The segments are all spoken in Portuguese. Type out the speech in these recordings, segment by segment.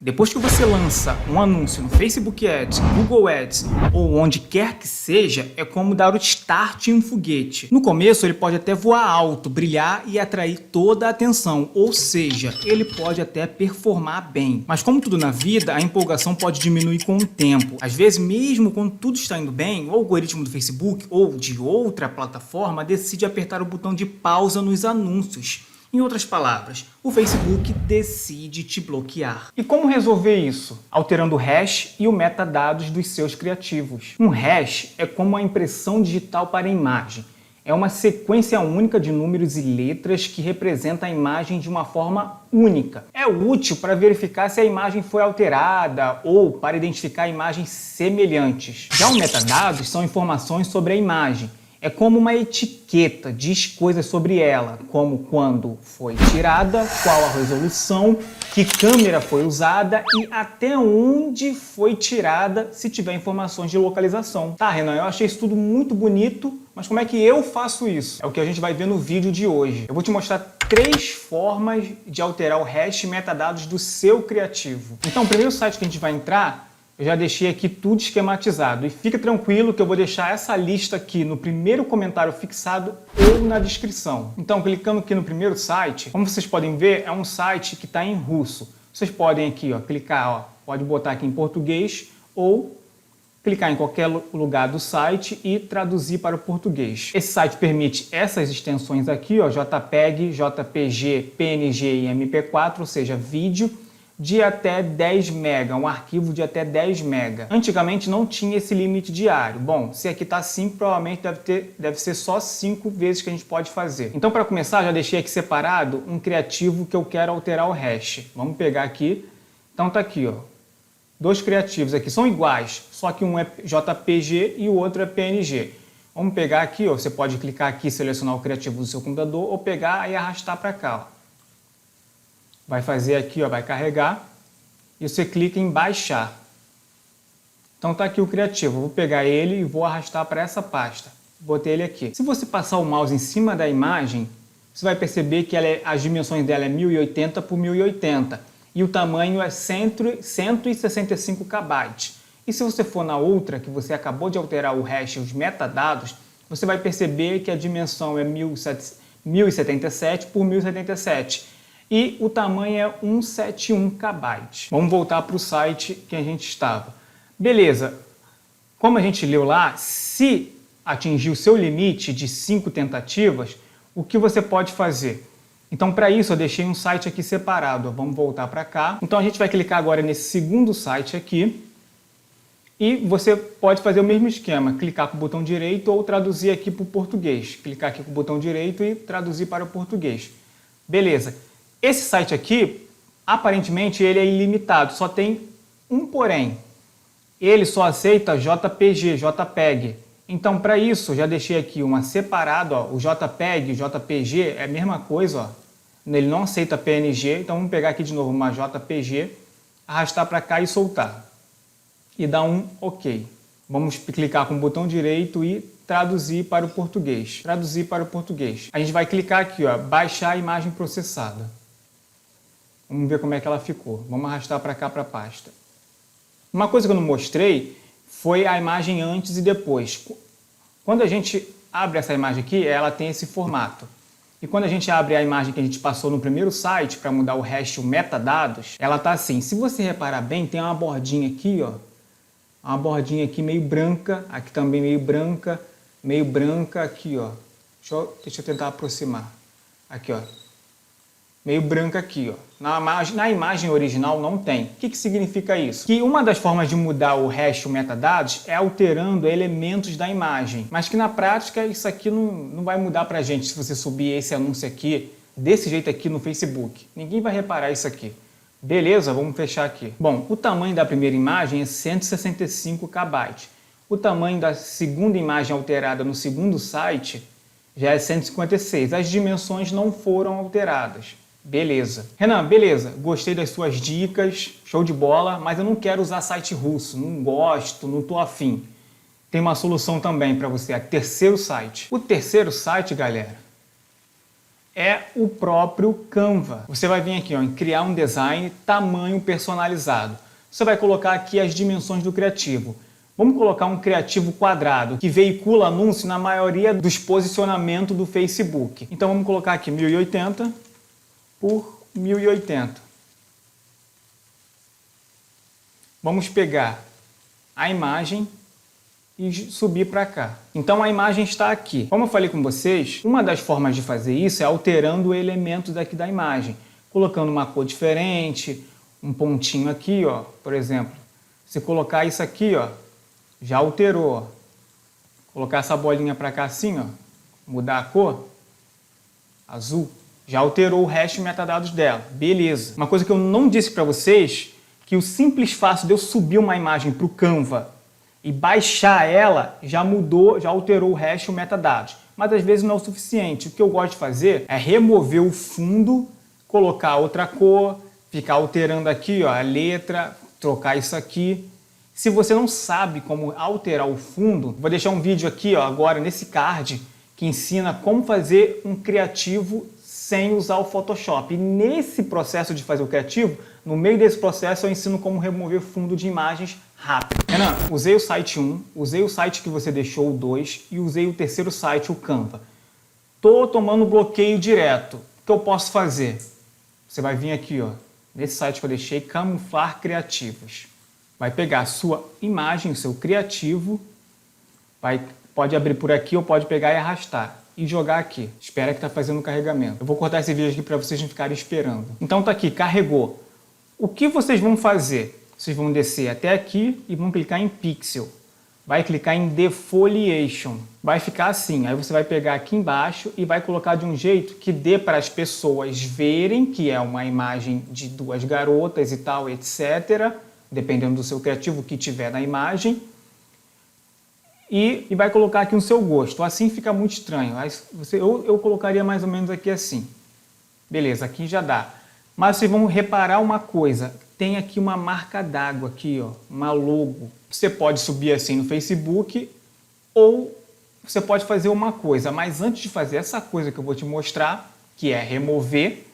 Depois que você lança um anúncio no Facebook Ads, Google Ads ou onde quer que seja, é como dar o start em um foguete. No começo ele pode até voar alto, brilhar e atrair toda a atenção, ou seja, ele pode até performar bem. Mas como tudo na vida, a empolgação pode diminuir com o tempo. Às vezes, mesmo quando tudo está indo bem, o algoritmo do Facebook ou de outra plataforma decide apertar o botão de pausa nos anúncios. Em outras palavras, o Facebook decide te bloquear. E como resolver isso? Alterando o hash e o metadados dos seus criativos. Um hash é como a impressão digital para a imagem. É uma sequência única de números e letras que representa a imagem de uma forma única. É útil para verificar se a imagem foi alterada ou para identificar imagens semelhantes. Já os metadados são informações sobre a imagem. É como uma etiqueta, diz coisas sobre ela, como quando foi tirada, qual a resolução, que câmera foi usada e até onde foi tirada, se tiver informações de localização. Tá, Renan, eu achei isso tudo muito bonito, mas como é que eu faço isso? É o que a gente vai ver no vídeo de hoje. Eu vou te mostrar 3 formas de alterar o hash e metadados do seu criativo. Então, o primeiro site que a gente vai entrar, eu já deixei aqui tudo esquematizado e fica tranquilo que eu vou deixar essa lista aqui no primeiro comentário fixado ou na descrição. Então, clicando aqui no primeiro site, como vocês podem ver, é um site que está em russo. Vocês podem aqui, clicar, pode botar aqui em português ou clicar em qualquer lugar do site e traduzir para o português. Esse site permite essas extensões aqui, JPEG, JPG, PNG e MP4, ou seja, vídeo, de até 10 MB, um arquivo de até 10 MB. Antigamente não tinha esse limite diário. Bom, se aqui está 5, provavelmente deve ser só 5 vezes que a gente pode fazer. Então, para começar, já deixei aqui separado um criativo que eu quero alterar o hash. Vamos pegar aqui. Então tá aqui, 2 criativos aqui, são iguais, só que um é JPG e o outro é PNG. Vamos pegar aqui, você pode clicar aqui e selecionar o criativo do seu computador ou pegar e arrastar para cá, Vai fazer aqui, vai carregar e você clica em baixar. Então tá aqui o criativo, eu vou pegar ele e vou arrastar para essa pasta. Botei ele aqui. Se você passar o mouse em cima da imagem, você vai perceber que as dimensões dela é 1080 por 1080 e o tamanho é 165 KB. E se você for na outra, que você acabou de alterar o hash e os metadados, você vai perceber que a dimensão é 1077 por 1077. E o tamanho é 171 KB. Vamos voltar para o site que a gente estava. Beleza, como a gente leu lá, se atingir o seu limite de 5 tentativas, o que você pode fazer? Então, para isso, eu deixei um site aqui separado. Vamos voltar para cá. Então, a gente vai clicar agora nesse segundo site aqui. E você pode fazer o mesmo esquema, clicar com o botão direito ou traduzir aqui para o português. Clicar aqui com o botão direito e traduzir para o português. Beleza. Esse site aqui, aparentemente, ele é ilimitado, só tem um porém. Ele só aceita JPG, JPEG. Então, para isso, já deixei aqui uma separada, o JPEG, o JPG é a mesma coisa, Ele não aceita PNG, então vamos pegar aqui de novo uma JPG, arrastar para cá e soltar. E dar um OK. Vamos clicar com o botão direito e traduzir para o português. Traduzir para o português. A gente vai clicar aqui, baixar a imagem processada. Vamos ver como é que ela ficou. Vamos arrastar para cá para a pasta. Uma coisa que eu não mostrei foi a imagem antes e depois. Quando a gente abre essa imagem aqui, ela tem esse formato. E quando a gente abre a imagem que a gente passou no primeiro site para mudar o hash e o metadados, ela tá assim. Se você reparar bem, tem uma bordinha aqui, uma bordinha aqui meio branca, aqui também meio branca aqui, Deixa eu tentar aproximar. Aqui, meio branca aqui, Na imagem original não tem. O que significa isso? Que uma das formas de mudar o hash e o metadados é alterando elementos da imagem. Mas que na prática isso aqui não vai mudar pra gente se você subir esse anúncio aqui, desse jeito aqui no Facebook. Ninguém vai reparar isso aqui. Beleza, vamos fechar aqui. Bom, o tamanho da primeira imagem é 165 KB. O tamanho da segunda imagem alterada no segundo site já é 156. As dimensões não foram alteradas. Beleza. Renan, beleza, gostei das suas dicas, show de bola, mas eu não quero usar site russo, não gosto, não tô afim. Tem uma solução também para você, é terceiro site. O terceiro site, galera, é o próprio Canva. Você vai vir aqui, ó, em criar um design, tamanho personalizado. Você vai colocar aqui as dimensões do criativo. Vamos colocar um criativo quadrado, que veicula anúncio na maioria dos posicionamentos do Facebook. Então vamos colocar aqui 1080 por 1080. Vamos pegar a imagem e subir para cá. Então a imagem está aqui. Como eu falei com vocês, uma das formas de fazer isso é alterando elementos aqui da imagem, colocando uma cor diferente, um pontinho aqui, ó, por exemplo. Se colocar isso aqui, ó, já alterou. Ó. Colocar essa bolinha para cá assim, ó, mudar a cor, azul, já alterou o resto de metadados dela. Beleza. Uma coisa que eu não disse para vocês, que o simples fato de eu subir uma imagem para o Canva e baixar ela, já mudou, já alterou o resto de metadados. Mas às vezes não é o suficiente. O que eu gosto de fazer é remover o fundo, colocar outra cor, ficar alterando aqui, ó, a letra, trocar isso aqui. Se você não sabe como alterar o fundo, vou deixar um vídeo aqui, ó, agora nesse card que ensina como fazer um criativo sem usar o Photoshop. E nesse processo de fazer o criativo, no meio desse processo eu ensino como remover fundo de imagens rápido. Renan, usei o site 1, usei o site que você deixou, o 2, e usei o terceiro site, o Canva. Tô tomando bloqueio direto. O que eu posso fazer? Você vai vir aqui, ó, nesse site que eu deixei, camuflar criativos. Vai pegar a sua imagem, o seu criativo, pode abrir por aqui ou pode pegar e arrastar e jogar aqui. Espera que está fazendo o carregamento. Eu vou cortar esse vídeo aqui para vocês não ficarem esperando. Então tá aqui, carregou. O que vocês vão fazer? Vocês vão descer até aqui e vão clicar em Pixel. Vai clicar em Defoliation. Vai ficar assim. Aí você vai pegar aqui embaixo e vai colocar de um jeito que dê para as pessoas verem que é uma imagem de duas garotas e tal, etc., dependendo do seu criativo que tiver na imagem, e vai colocar aqui no seu gosto. Assim fica muito estranho. Eu colocaria mais ou menos aqui assim. Beleza, aqui já dá. Mas vocês vão reparar uma coisa, tem aqui uma marca d'água aqui, ó, uma logo. Você pode subir assim no Facebook ou você pode fazer uma coisa, mas antes de fazer essa coisa que eu vou te mostrar, que é remover,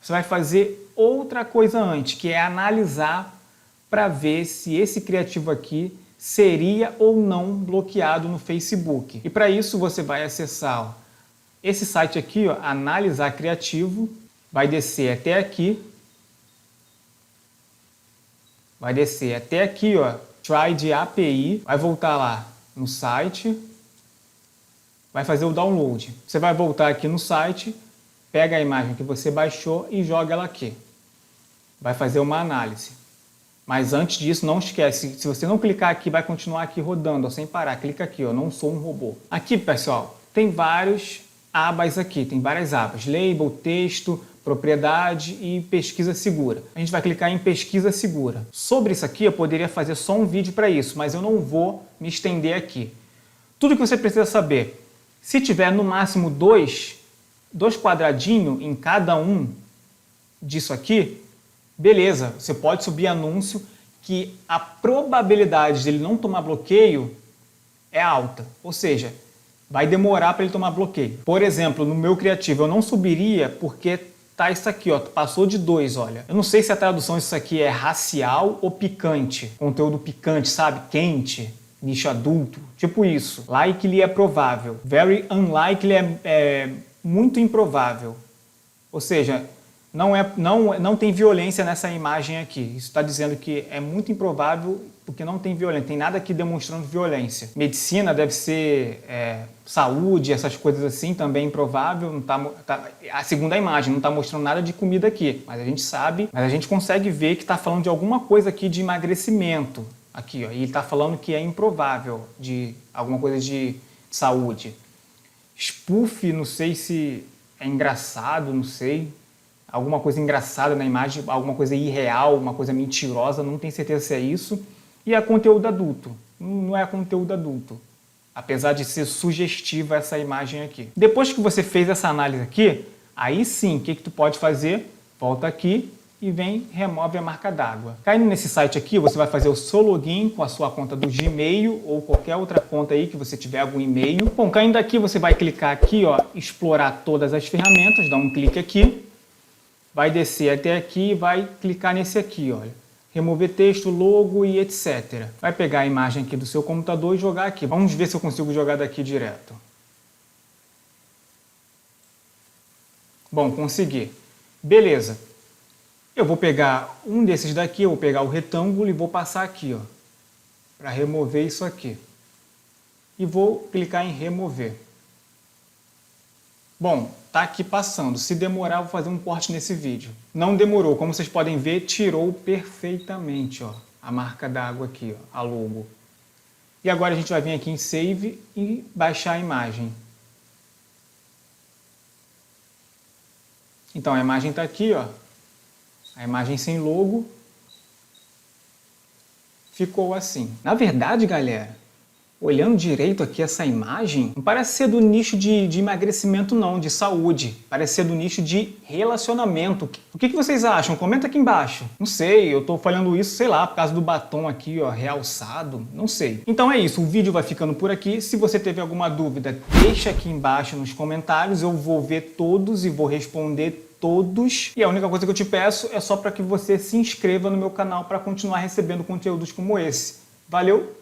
você vai fazer outra coisa antes, que é analisar para ver se esse criativo aqui seria ou não bloqueado no Facebook. E para isso você vai acessar, ó, esse site aqui, ó, analisar criativo, vai descer até aqui, ó, try de API, vai voltar lá no site, vai fazer o download. Você vai voltar aqui no site, pega a imagem que você baixou e joga ela aqui. Vai fazer uma análise. Mas antes disso, não esquece, se você não clicar aqui, vai continuar aqui rodando, ó, sem parar. Clica aqui, ó, não sou um robô. Aqui, pessoal, tem vários abas aqui, tem várias abas. Label, texto, propriedade e pesquisa segura. A gente vai clicar em pesquisa segura. Sobre isso aqui, eu poderia fazer só um vídeo para isso, mas eu não vou me estender aqui. Tudo que você precisa saber, se tiver no máximo dois quadradinhos em cada um disso aqui, beleza, você pode subir anúncio que a probabilidade dele não tomar bloqueio é alta, ou seja, vai demorar para ele tomar bloqueio. Por exemplo, no meu criativo eu não subiria porque tá isso aqui, ó, passou de 2, olha. Eu não sei se a tradução disso aqui é racial ou picante, conteúdo picante, sabe, quente, nicho adulto, tipo isso. Likely é provável, very unlikely é muito improvável, ou seja, não tem violência nessa imagem aqui. Isso está dizendo que é muito improvável porque não tem violência. Tem nada aqui demonstrando violência. Medicina deve ser saúde, essas coisas assim, também improvável. Não a segunda imagem não está mostrando nada de comida aqui. Mas a gente sabe, mas a gente consegue ver que está falando de alguma coisa aqui de emagrecimento. Aqui, ó, e ele está falando que é improvável de alguma coisa de saúde. Spoof, não sei se é engraçado, não sei. Alguma coisa engraçada na imagem, alguma coisa irreal, uma coisa mentirosa, não tenho certeza se é isso. E é conteúdo adulto, não é conteúdo adulto, apesar de ser sugestiva essa imagem aqui. Depois que você fez essa análise aqui, aí sim, o que tu pode fazer? Volta aqui e vem, remove a marca d'água. Caindo nesse site aqui, você vai fazer o seu login com a sua conta do Gmail ou qualquer outra conta aí que você tiver algum e-mail. Bom, caindo aqui, você vai clicar aqui, ó, explorar todas as ferramentas, dá um clique aqui, vai descer até aqui e vai clicar nesse aqui, olha. Remover texto, logo e etc. Vai pegar a imagem aqui do seu computador e jogar aqui. Vamos ver se eu consigo jogar daqui direto. Bom, consegui. Beleza. Eu vou pegar um desses daqui, eu vou pegar o retângulo e vou passar aqui, ó, para remover isso aqui. E vou clicar em remover. Bom, tá aqui passando. Se demorar, eu vou fazer um corte nesse vídeo. Não demorou, como vocês podem ver, tirou perfeitamente, ó, a marca d'água aqui, ó, a logo. E agora a gente vai vir aqui em Save e baixar a imagem. Então a imagem está aqui, ó. A imagem sem logo ficou assim. Na verdade, galera, olhando direito aqui essa imagem, não parece ser do nicho de emagrecimento não, de saúde. Parece ser do nicho de relacionamento. O que vocês acham? Comenta aqui embaixo. Não sei, eu tô falando isso, sei lá, por causa do batom aqui, ó, realçado, não sei. Então é isso, o vídeo vai ficando por aqui. Se você teve alguma dúvida, deixa aqui embaixo nos comentários, eu vou ver todos e vou responder todos. E a única coisa que eu te peço é só para que você se inscreva no meu canal para continuar recebendo conteúdos como esse. Valeu!